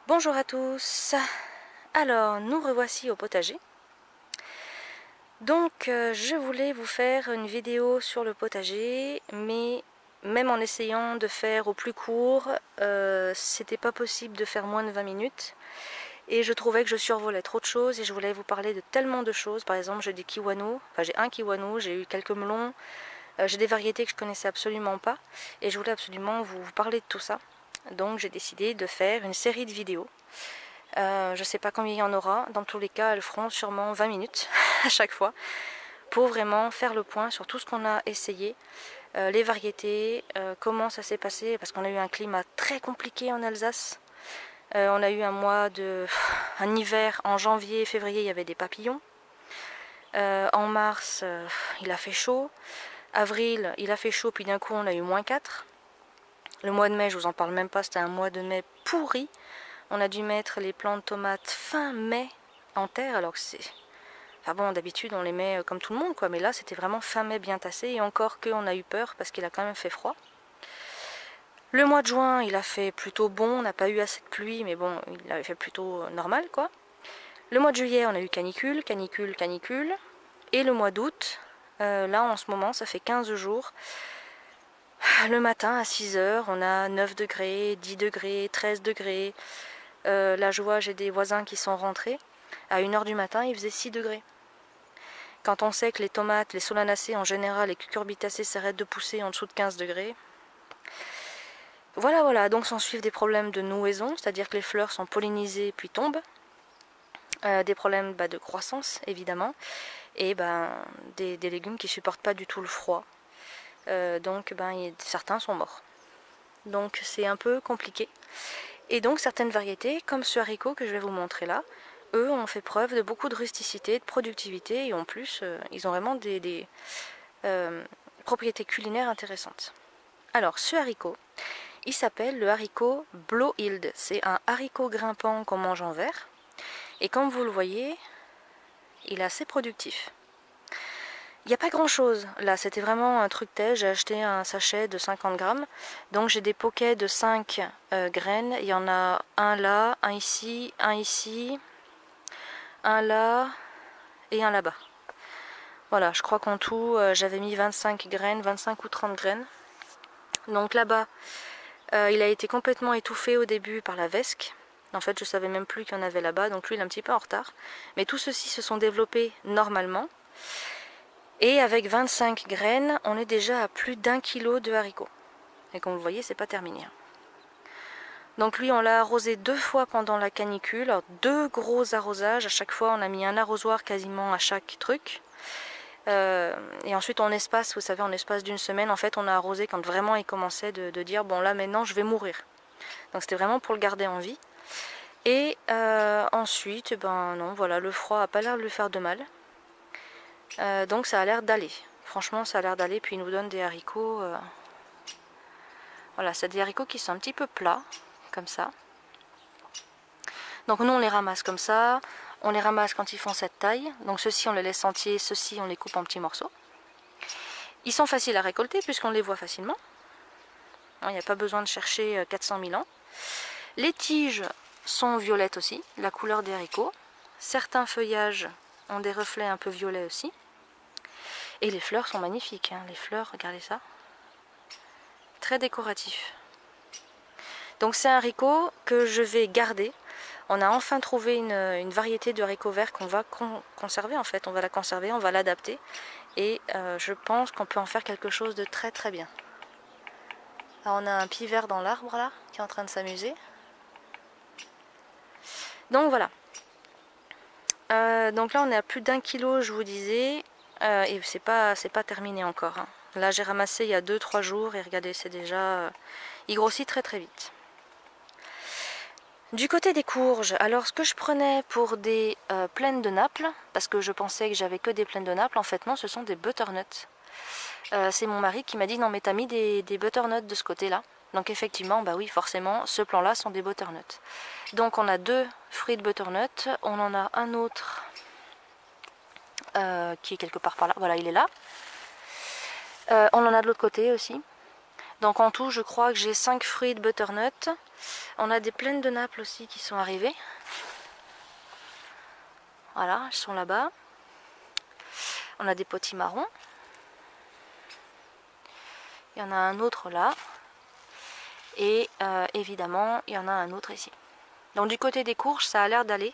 Bonjour à tous. Alors, nous revoici au potager. Donc, je voulais vous faire une vidéo sur le potager, mais même en essayant de faire au plus court, c'était pas possible de faire moins de 20 minutes. Et je trouvais que je survolais trop de choses et je voulais vous parler de tellement de choses. Par exemple, j'ai des kiwanos, enfin j'ai un kiwano, j'ai eu quelques melons, j'ai des variétés que je connaissais absolument pas. Et je voulais absolument vous parler de tout ça. Donc j'ai décidé de faire une série de vidéos. Je ne sais pas combien il y en aura, dans tous les cas elles feront sûrement 20 minutes à chaque fois pour vraiment faire le point sur tout ce qu'on a essayé, les variétés, comment ça s'est passé, parce qu'on a eu un climat très compliqué en Alsace. On a eu un hiver en janvier et février, il y avait des papillons. En mars, il a fait chaud. Avril, il a fait chaud, puis d'un coup on a eu -4. Le mois de mai, je vous en parle même pas, c'était un mois de mai pourri. On a dû mettre les plants de tomates fin mai en terre, alors que c'est... Enfin bon, d'habitude on les met comme tout le monde, quoi. Mais là, c'était vraiment fin mai bien tassé. Et encore qu'on a eu peur, parce qu'il a quand même fait froid. Le mois de juin, il a fait plutôt bon. On n'a pas eu assez de pluie, mais bon, il avait fait plutôt normal, quoi. Le mois de juillet, on a eu canicule, canicule, canicule. Et le mois d'août, là, en ce moment, ça fait 15 jours. Le matin, à 6 h, on a 9 degrés, 10 degrés, 13 degrés. Là, je vois, j'ai des voisins qui sont rentrés. À 1 h du matin, il faisait 6 degrés. Quand on sait que les tomates, les solanacées en général, les cucurbitacées s'arrêtent de pousser en dessous de 15 degrés. Voilà, donc s'en suivent des problèmes de nouaison, c'est-à-dire que les fleurs sont pollinisées puis tombent. Des problèmes de croissance, évidemment. Et des légumes qui supportent pas du tout le froid. Donc certains sont morts. Donc c'est un peu compliqué. Et donc certaines variétés, comme ce haricot que je vais vous montrer là, eux ont fait preuve de beaucoup de rusticité, de productivité, et en plus ils ont vraiment des propriétés culinaires intéressantes. Alors ce haricot, il s'appelle le haricot Blauhild. C'est un haricot grimpant qu'on mange en verre. Et comme vous le voyez, il est assez productif. Il n'y a pas grand chose là, c'était vraiment un truc tel. J'ai acheté un sachet de 50 grammes. Donc j'ai des poquets de 5 graines. Il y en a un là, un ici, un là et un là-bas. Voilà, je crois qu'en tout j'avais mis 25 graines, 25 ou 30 graines. Donc là-bas, il a été complètement étouffé au début par la vesque. En fait, je savais même plus qu'il y en avait là-bas, donc lui il est un petit peu en retard. Mais tout ceci se sont développés normalement. Et avec 25 graines, on est déjà à plus d'1 kilo de haricots. Et comme vous le voyez, c'est pas terminé. Donc lui, on l'a arrosé 2 fois pendant la canicule. Alors, 2 gros arrosages. À chaque fois, on a mis un arrosoir quasiment à chaque truc. Et ensuite, en espace, vous savez, en espace d'une semaine, en fait, on a arrosé quand vraiment il commençait de dire, bon là, maintenant, je vais mourir. Donc c'était vraiment pour le garder en vie. Et ensuite, non, voilà, le froid a pas l'air de lui faire de mal. Donc ça a l'air d'aller. Franchement, ça a l'air d'aller. Puis il nous donne des haricots. Voilà, c'est des haricots qui sont un petit peu plats, comme ça. Donc nous, on les ramasse comme ça. On les ramasse quand ils font cette taille. Donc ceux-ci, on les laisse entiers. Ceux-ci, on les coupe en petits morceaux. Ils sont faciles à récolter puisqu'on les voit facilement. Il n'y a pas besoin de chercher 400 000 ans. Les tiges sont violettes aussi, la couleur des haricots. Certains feuillages ont des reflets un peu violets aussi. Et les fleurs sont magnifiques, hein. Les fleurs, regardez ça. Très décoratif. Donc c'est un haricot que je vais garder. On a enfin trouvé une variété de haricots verts qu'on va conserver en fait. On va la conserver, on va l'adapter. Et je pense qu'on peut en faire quelque chose de très très bien. Alors on a un pivert dans l'arbre là, qui est en train de s'amuser. Donc voilà. Donc là on est à plus d'1 kilo, je vous disais. Et c'est pas terminé encore. Hein. Là j'ai ramassé il y a 2-3 jours et regardez, c'est déjà... il grossit très très vite. Du côté des courges, alors ce que je prenais pour des plaines de Naples, parce que je pensais que j'avais que des plaines de Naples, en fait non, ce sont des butternuts. C'est mon mari qui m'a dit non mais t'as mis des butternuts de ce côté là. Donc effectivement, bah oui, forcément, ce plan là sont des butternuts. Donc on a 2 fruits de butternut, on en a un autre qui est quelque part par là, voilà il est là. On en a de l'autre côté aussi. Donc en tout je crois que j'ai 5 fruits de butternut. On a des plaines de Naples aussi qui sont arrivées. Voilà, elles sont là-bas. On a des potimarrons. Il y en a un autre là. Et évidemment, il y en a un autre ici. Donc du côté des courges, ça a l'air d'aller.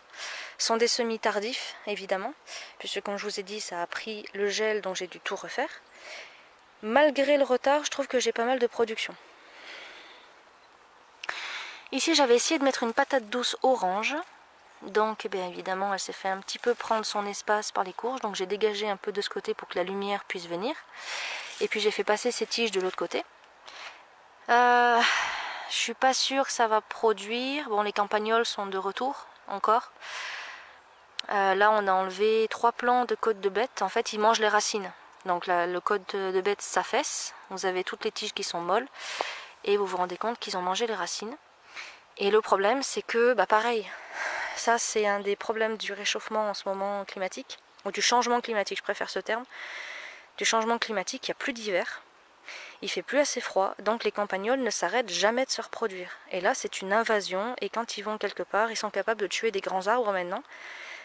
Ce sont des semis tardifs, évidemment. Puisque comme je vous ai dit, ça a pris le gel, donc j'ai dû tout refaire. Malgré le retard, je trouve que j'ai pas mal de production. Ici, j'avais essayé de mettre une patate douce orange. Donc, bien évidemment, elle s'est fait un petit peu prendre son espace par les courges. Donc, j'ai dégagé un peu de ce côté pour que la lumière puisse venir. Et puis, j'ai fait passer ces tiges de l'autre côté. Je suis pas sûre que ça va produire. Bon, les campagnols sont de retour, encore. Là, on a enlevé 3 plants de côte de bête. En fait, ils mangent les racines. Donc, le côte de bête s'affaisse. Vous avez toutes les tiges qui sont molles. Et vous vous rendez compte qu'ils ont mangé les racines. Et le problème, c'est que, bah pareil, ça c'est un des problèmes du réchauffement en ce moment climatique, ou du changement climatique, je préfère ce terme. Du changement climatique, il n'y a plus d'hiver, il fait plus assez froid, donc les campagnols ne s'arrêtent jamais de se reproduire. Et là, c'est une invasion, et quand ils vont quelque part, ils sont capables de tuer des grands arbres maintenant,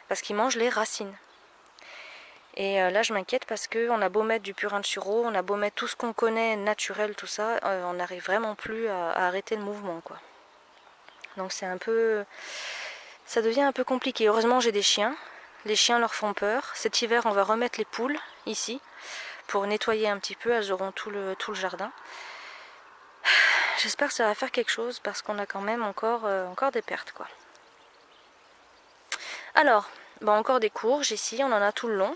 parce qu'ils mangent les racines. Et là, je m'inquiète parce qu'on a beau mettre du purin de sureau, on a beau mettre tout ce qu'on connaît, naturel, tout ça, on n'arrive vraiment plus à arrêter le mouvement, quoi. Donc c'est un peu... ça devient un peu compliqué. Heureusement j'ai des chiens. Les chiens leur font peur. Cet hiver on va remettre les poules ici pour nettoyer un petit peu. Elles auront tout le jardin. J'espère que ça va faire quelque chose parce qu'on a quand même encore des pertes, quoi. Alors, bon, encore des courges ici, on en a tout le long.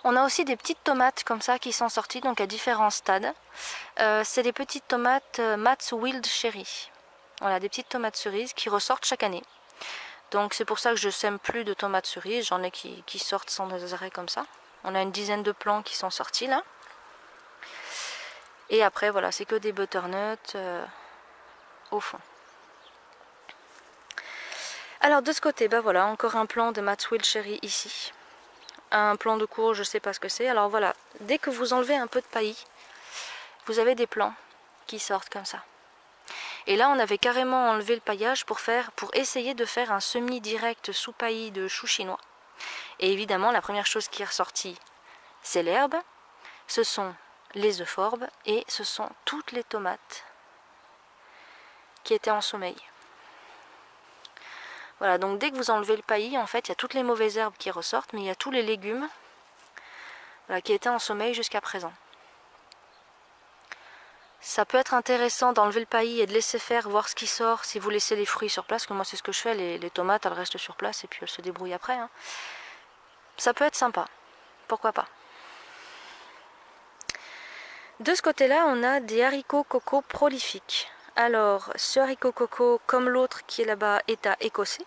On a aussi des petites tomates comme ça qui sont sorties, donc à différents stades. C'est des petites tomates Matt's Wild Cherry. Voilà, des petites tomates cerises qui ressortent chaque année. Donc c'est pour ça que je sème plus de tomates cerises. J'en ai qui sortent sans arrêt comme ça. On a une dizaine de plants qui sont sortis là. Et après voilà, c'est que des butternuts au fond. Alors de ce côté, bah voilà, encore un plant de Matt's Wild Cherry ici. Un plant de courge, je sais pas ce que c'est. Alors voilà, dès que vous enlevez un peu de paillis, vous avez des plants qui sortent comme ça. Et là, on avait carrément enlevé le paillage pour essayer de faire un semis direct sous paillis de choux chinois. Et évidemment, la première chose qui est ressortie, c'est l'herbe, ce sont les euphorbes et ce sont toutes les tomates qui étaient en sommeil. Voilà, donc dès que vous enlevez le paillis, en fait, il y a toutes les mauvaises herbes qui ressortent, mais il y a tous les légumes voilà, qui étaient en sommeil jusqu'à présent. Ça peut être intéressant d'enlever le paillis et de laisser faire, voir ce qui sort, si vous laissez les fruits sur place, que moi c'est ce que je fais, les tomates elles restent sur place et puis elles se débrouillent après. Hein. Ça peut être sympa, pourquoi pas. De ce côté-là, on a des haricots coco prolifiques. Alors, ce haricot coco, comme l'autre qui est là-bas, est à écossais.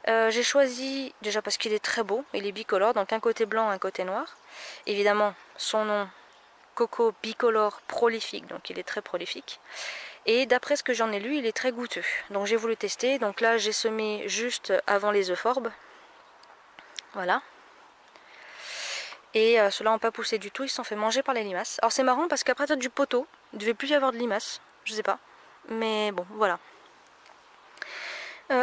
J'ai choisi, déjà parce qu'il est très beau, il est bicolore, donc un côté blanc, un côté noir. Évidemment, son nom... Coco bicolore prolifique, donc il est très prolifique. Et d'après ce que j'en ai lu, il est très goûteux. Donc j'ai voulu tester. Donc là, j'ai semé juste avant les euphorbes. Voilà. Et ceux-là n'ont pas poussé du tout, ils se sont fait manger par les limaces. Alors c'est marrant parce qu'à partir du poteau, il ne devait plus y avoir de limaces. Je sais pas. Mais bon, voilà.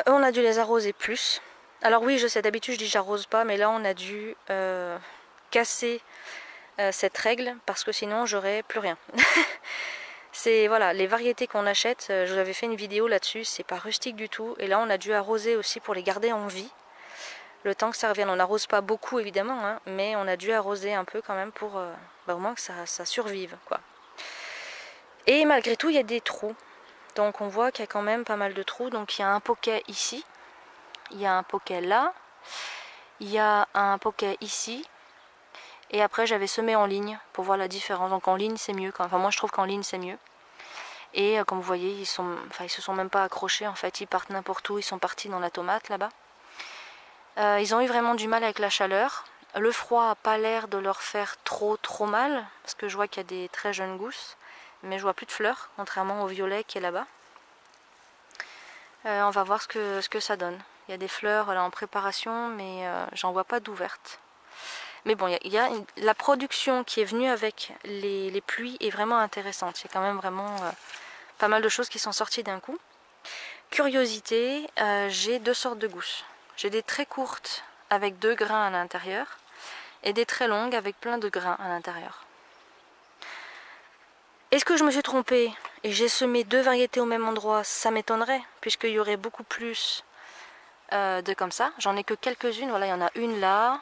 On a dû les arroser plus. Alors oui, je sais, d'habitude je dis j'arrose pas, mais là on a dû casser cette règle parce que sinon j'aurais plus rien. C'est voilà, les variétés qu'on achète, je vous avais fait une vidéo là-dessus, c'est pas rustique du tout. Et là on a dû arroser aussi pour les garder en vie. Le temps que ça revienne, on n'arrose pas beaucoup évidemment, hein, mais on a dû arroser un peu quand même pour au moins que ça survive, quoi. Et malgré tout il y a des trous. Donc on voit qu'il y a quand même pas mal de trous. Donc il y a un poquet ici, il y a un poquet là, il y a un poquet ici. Et après j'avais semé en ligne pour voir la différence. Donc en ligne c'est mieux. Enfin moi je trouve qu'en ligne c'est mieux. Et comme vous voyez ils se sont même pas accrochés en fait. Ils partent n'importe où. Ils sont partis dans la tomate là-bas. Ils ont eu vraiment du mal avec la chaleur. Le froid n'a pas l'air de leur faire trop mal. Parce que je vois qu'il y a des très jeunes gousses. Mais je vois plus de fleurs. Contrairement au violet qui est là-bas. On va voir ce que ça donne. Il y a des fleurs là en préparation. Mais j'en vois pas d'ouvertes. Mais bon, la production qui est venue avec les pluies est vraiment intéressante. Il y a quand même vraiment Pas mal de choses qui sont sorties d'un coup. Curiosité, j'ai deux sortes de gousses. J'ai des très courtes avec 2 grains à l'intérieur et des très longues avec plein de grains à l'intérieur. Est-ce que je me suis trompée et j'ai semé 2 variétés au même endroit? Ça m'étonnerait, puisqu'il y aurait beaucoup plus de comme ça. J'en ai que quelques-unes. Voilà, il y en a une là,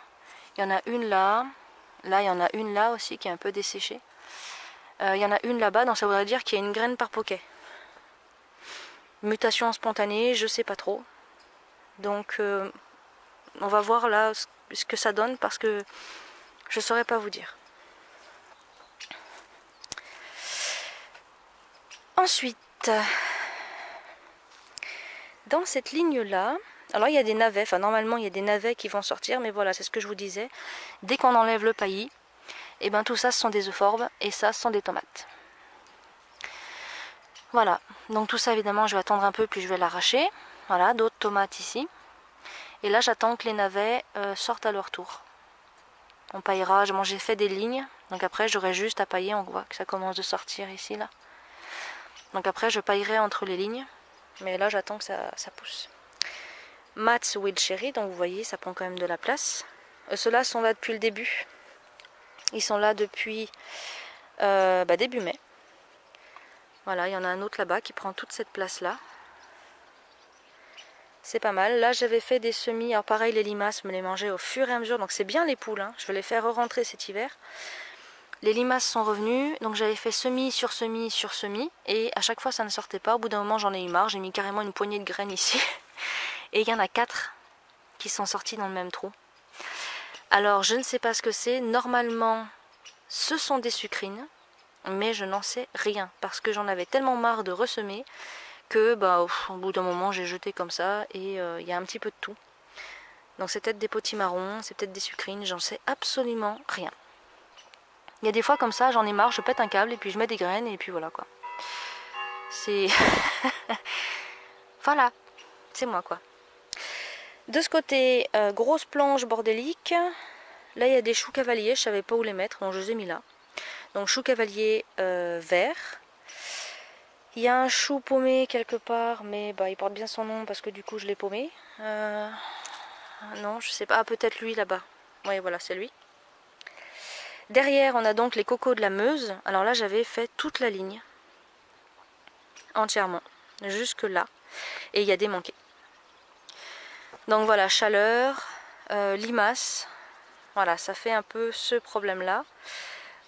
il y en a une là, là il y en a une là aussi qui est un peu desséchée. Il y en a une là-bas, donc ça voudrait dire qu'il y a une graine par poquet. Mutation spontanée, je sais pas trop. Donc on va voir là ce que ça donne parce que je saurais pas vous dire. Ensuite, dans cette ligne-là, alors il y a des navets, enfin normalement il y a des navets qui vont sortir, mais voilà, c'est ce que je vous disais. Dès qu'on enlève le paillis, et ben tout ça ce sont des euphorbes et ça ce sont des tomates. Voilà, donc tout ça évidemment je vais attendre un peu puis je vais l'arracher. Voilà, d'autres tomates ici. Et là j'attends que les navets sortent à leur tour. On paillera, j'ai fait des lignes, donc après j'aurai juste à pailler, on voit que ça commence de sortir ici là. Donc après je paillerai entre les lignes, mais là j'attends que ça pousse. Mats Wild Cherry, donc vous voyez ça prend quand même de la place. Ceux-là sont là depuis le début. Ils sont là depuis début mai. Voilà, il y en a un autre là-bas qui prend toute cette place là. C'est pas mal. Là j'avais fait des semis, alors pareil les limaces me les mangeaient au fur et à mesure, donc c'est bien les poules, hein. Je vais les faire re-rentrer cet hiver. Les limaces sont revenues, donc j'avais fait semis sur semis sur semis, et à chaque fois ça ne sortait pas. Au bout d'un moment j'en ai eu marre, j'ai mis carrément une poignée de graines ici. Et il y en a 4 qui sont sortis dans le même trou. Alors je ne sais pas ce que c'est, normalement ce sont des sucrines, mais je n'en sais rien, parce que j'en avais tellement marre de ressemer, que au bout d'un moment j'ai jeté comme ça, et il y a un petit peu de tout. Donc c'est peut-être des potimarrons, c'est peut-être des sucrines, j'en sais absolument rien. Il y a des fois comme ça, j'en ai marre, je pète un câble et puis je mets des graines et puis voilà quoi. C'est... voilà, c'est moi quoi. De ce côté, grosse planche bordélique. Là il y a des choux cavaliers, je savais pas où les mettre, donc je les ai mis là. Donc chou cavalier vert. Il y a un chou paumé quelque part, mais il porte bien son nom parce que du coup je l'ai paumé. Non, je sais pas, peut-être lui là-bas. Oui voilà, c'est lui. Derrière, on a donc les cocos de la Meuse. Alors là, j'avais fait toute la ligne. Entièrement. Jusque là. Et il y a des manqués. Donc voilà, chaleur, limaces. Voilà, ça fait un peu ce problème-là.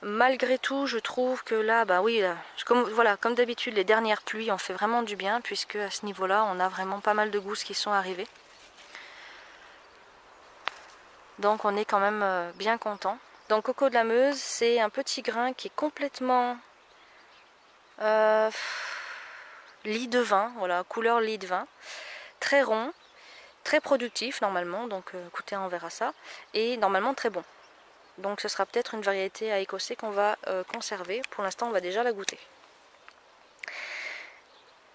Malgré tout, je trouve que là, comme d'habitude, les dernières pluies ont fait vraiment du bien. Puisque à ce niveau-là, on a vraiment pas mal de gousses qui sont arrivées. Donc on est quand même bien content. Donc coco de la Meuse, c'est un petit grain qui est complètement lit de vin, voilà, couleur lit de vin, très rond, très productif normalement, donc écoutez, on verra ça, et normalement très bon. Donc ce sera peut-être une variété à écossais qu'on va conserver, pour l'instant on va déjà la goûter.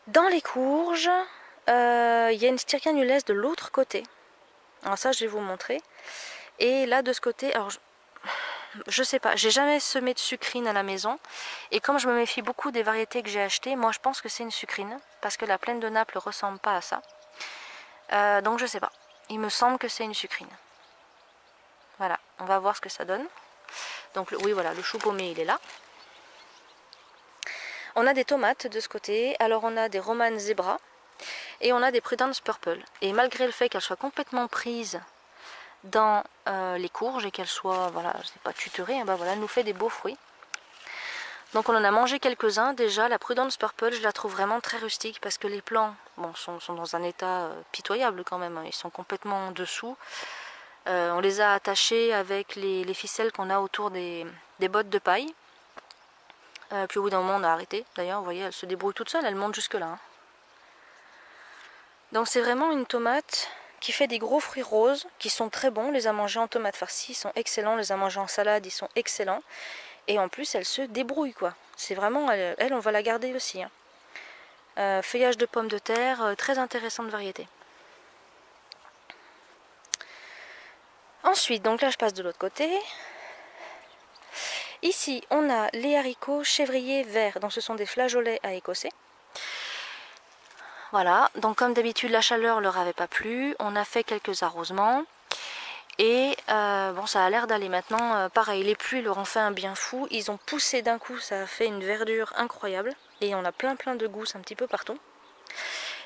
Dans les courges, il y a une Styria-nules de l'autre côté, alors ça je vais vous montrer, et là de ce côté, alors je sais pas, j'ai jamais semé de sucrine à la maison, et comme je me méfie beaucoup des variétés que j'ai achetées, moi je pense que c'est une sucrine, parce que la plaine de Naples ressemble pas à ça. Donc je sais pas, il me semble que c'est une sucrine. Voilà, on va voir ce que ça donne. Donc oui voilà, le chou paumé il est là. On a des tomates de ce côté, alors on a des Roman Zebra, et on a des Prudence Purple. Et malgré le fait qu'elles soient complètement prises dans les courges et qu'elles soient, voilà, je sais pas, tutorées, voilà, elle nous fait des beaux fruits. Donc on en a mangé quelques-uns. Déjà la Prudence Purple, je la trouve vraiment très rustique parce que les plants sont dans un état pitoyable quand même, hein. Ils sont complètement en dessous. On les a attachés avec les ficelles qu'on a autour des bottes de paille. Puis au bout d'un moment on a arrêté. D'ailleurs vous voyez, elle se débrouille toute seule, elle monte jusque là, hein. Donc c'est vraiment une tomate qui fait des gros fruits roses, qui sont très bons. On les a mangés en tomate farcie, ils sont excellents. On les a mangés en salade, ils sont excellents. Et en plus, elle se débrouille, quoi. C'est vraiment, elle, on va la garder aussi, hein. Feuillage de pommes de terre, très intéressante variété. Ensuite, donc là, je passe de l'autre côté. Ici, on a les haricots chèvriers verts. Donc ce sont des flageolets à écossais. Voilà, donc comme d'habitude la chaleur leur avait pas plu, on a fait quelques arrosements. Et bon, ça a l'air d'aller maintenant. Pareil, les pluies leur ont fait un bien fou. Ils ont poussé d'un coup, ça a fait une verdure incroyable. Et on a plein de gousses un petit peu partout.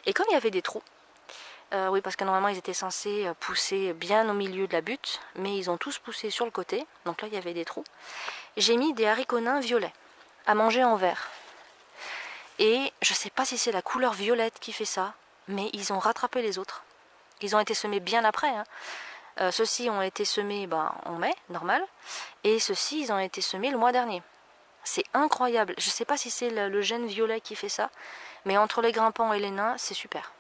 Et comme il y avait des trous, oui, parce que normalement ils étaient censés pousser bien au milieu de la butte, mais ils ont tous poussé sur le côté. Donc là il y avait des trous. J'ai mis des haricots nains violets à manger en verre. Et je sais pas si c'est la couleur violette qui fait ça, mais ils ont rattrapé les autres. Ils ont été semés bien après, hein. Ceux-ci ont été semés en mai, normal, et ceux-ci ils ont été semés le mois dernier. C'est incroyable, je ne sais pas si c'est le gène violet qui fait ça, mais entre les grimpants et les nains, c'est super.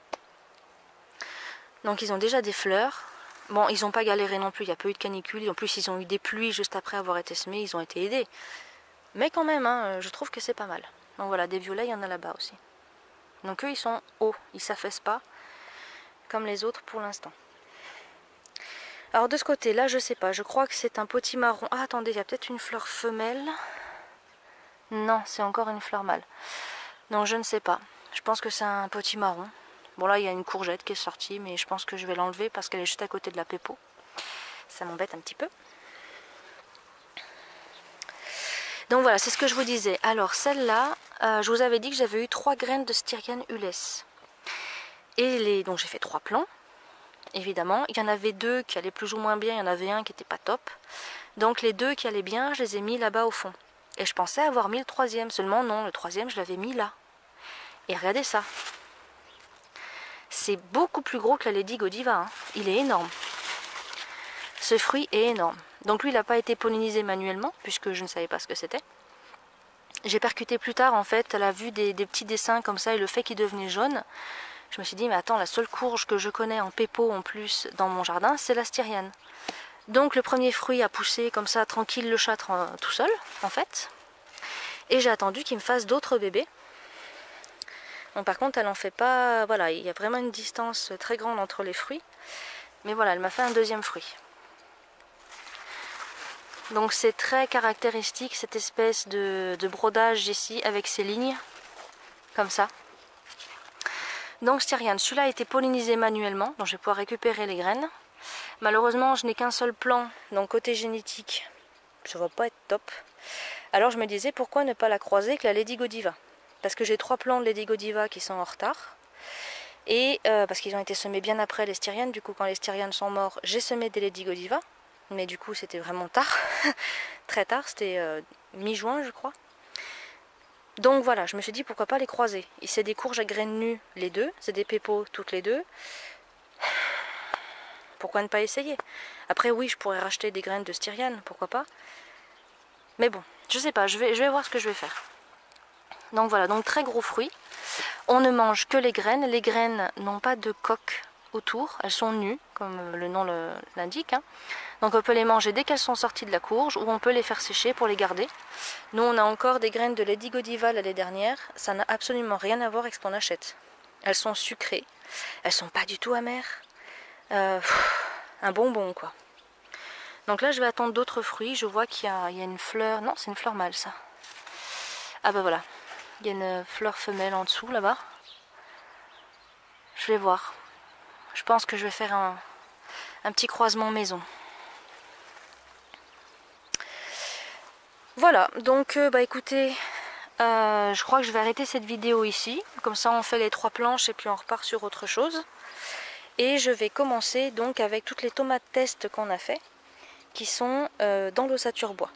Donc ils ont déjà des fleurs. Bon, ils n'ont pas galéré non plus, il n'y a pas eu de canicule, en plus ils ont eu des pluies juste après avoir été semés, ils ont été aidés. Mais quand même, hein, je trouve que c'est pas mal. Donc voilà, des violets, il y en a là-bas aussi. Donc eux, ils sont hauts, ils ne s'affaissent pas, comme les autres pour l'instant. Alors de ce côté là je sais pas, je crois que c'est un potimarron. Ah attendez, il y a peut-être une fleur femelle. Non, c'est encore une fleur mâle. Donc je ne sais pas, je pense que c'est un potimarron. Bon là il y a une courgette qui est sortie, mais je pense que je vais l'enlever parce qu'elle est juste à côté de la pépo. Ça m'embête un petit peu. Donc voilà, c'est ce que je vous disais. Alors celle-là, je vous avais dit que j'avais eu 3 graines de Styrian Ules. Et donc j'ai fait 3 plants. Évidemment, il y en avait 2 qui allaient plus ou moins bien, il y en avait un qui n'était pas top. Donc les 2 qui allaient bien, je les ai mis là-bas au fond. Et je pensais avoir mis le 3e, seulement non, le 3e je l'avais mis là. Et regardez ça. C'est beaucoup plus gros que la Lady Godiva, hein. Il est énorme. Ce fruit est énorme. Donc lui il n'a pas été pollinisé manuellement, puisque je ne savais pas ce que c'était. J'ai percuté plus tard en fait, à la vue des petits dessins comme ça et le fait qu'il devenait jaune. Je me suis dit, mais attends, la seule courge que je connais en pépo en plus dans mon jardin, c'est la styriane. Donc le premier fruit a poussé comme ça, tranquille, le châtre tout seul, en fait. Et j'ai attendu qu'il me fasse d'autres bébés. Bon, par contre, elle en fait pas... Voilà, il y a vraiment une distance très grande entre les fruits. Mais voilà, elle m'a fait un 2e fruit. Donc c'est très caractéristique, cette espèce de brodage ici, avec ces lignes, comme ça. Donc styriane, celui-là a été pollinisé manuellement, donc je vais pouvoir récupérer les graines. Malheureusement, je n'ai qu'un seul plant, donc côté génétique, ça va pas être top. Alors je me disais, pourquoi ne pas la croiser avec la Lady Godiva? Parce que j'ai 3 plants de Lady Godiva qui sont en retard. Et parce qu'ils ont été semés bien après les styrianes, du coup quand les styrianes sont morts, j'ai semé des Lady Godiva. Mais du coup c'était vraiment tard, très tard, c'était mi-juin je crois. Donc voilà, je me suis dit pourquoi pas les croiser. Et c'est des courges à graines nues les deux, c'est des pépos toutes les deux. Pourquoi ne pas essayer? Après oui, je pourrais racheter des graines de styriane, pourquoi pas. Mais bon, je sais pas, je vais voir ce que je vais faire. Donc voilà, donc très gros fruits. On ne mange que les graines. Les graines n'ont pas de coque autour, elles sont nues, comme le nom l'indique, hein. Donc on peut les manger dès qu'elles sont sorties de la courge, ou on peut les faire sécher pour les garder. Nous on a encore des graines de Lady Godiva l'année dernière, ça n'a absolument rien à voir avec ce qu'on achète. Elles sont sucrées, elles sont pas du tout amères. Un bonbon quoi. Donc là je vais attendre d'autres fruits, je vois qu'il y a une fleur, non c'est une fleur mâle ça. Ah bah voilà, il y a une fleur femelle en dessous là-bas. Je vais voir. Je pense que je vais faire un petit croisement maison. Voilà, donc bah écoutez, je crois que je vais arrêter cette vidéo ici. Comme ça on fait les 3 planches et puis on repart sur autre chose. Et je vais commencer donc avec toutes les tomates test qu'on a fait, qui sont dans l'ossature bois.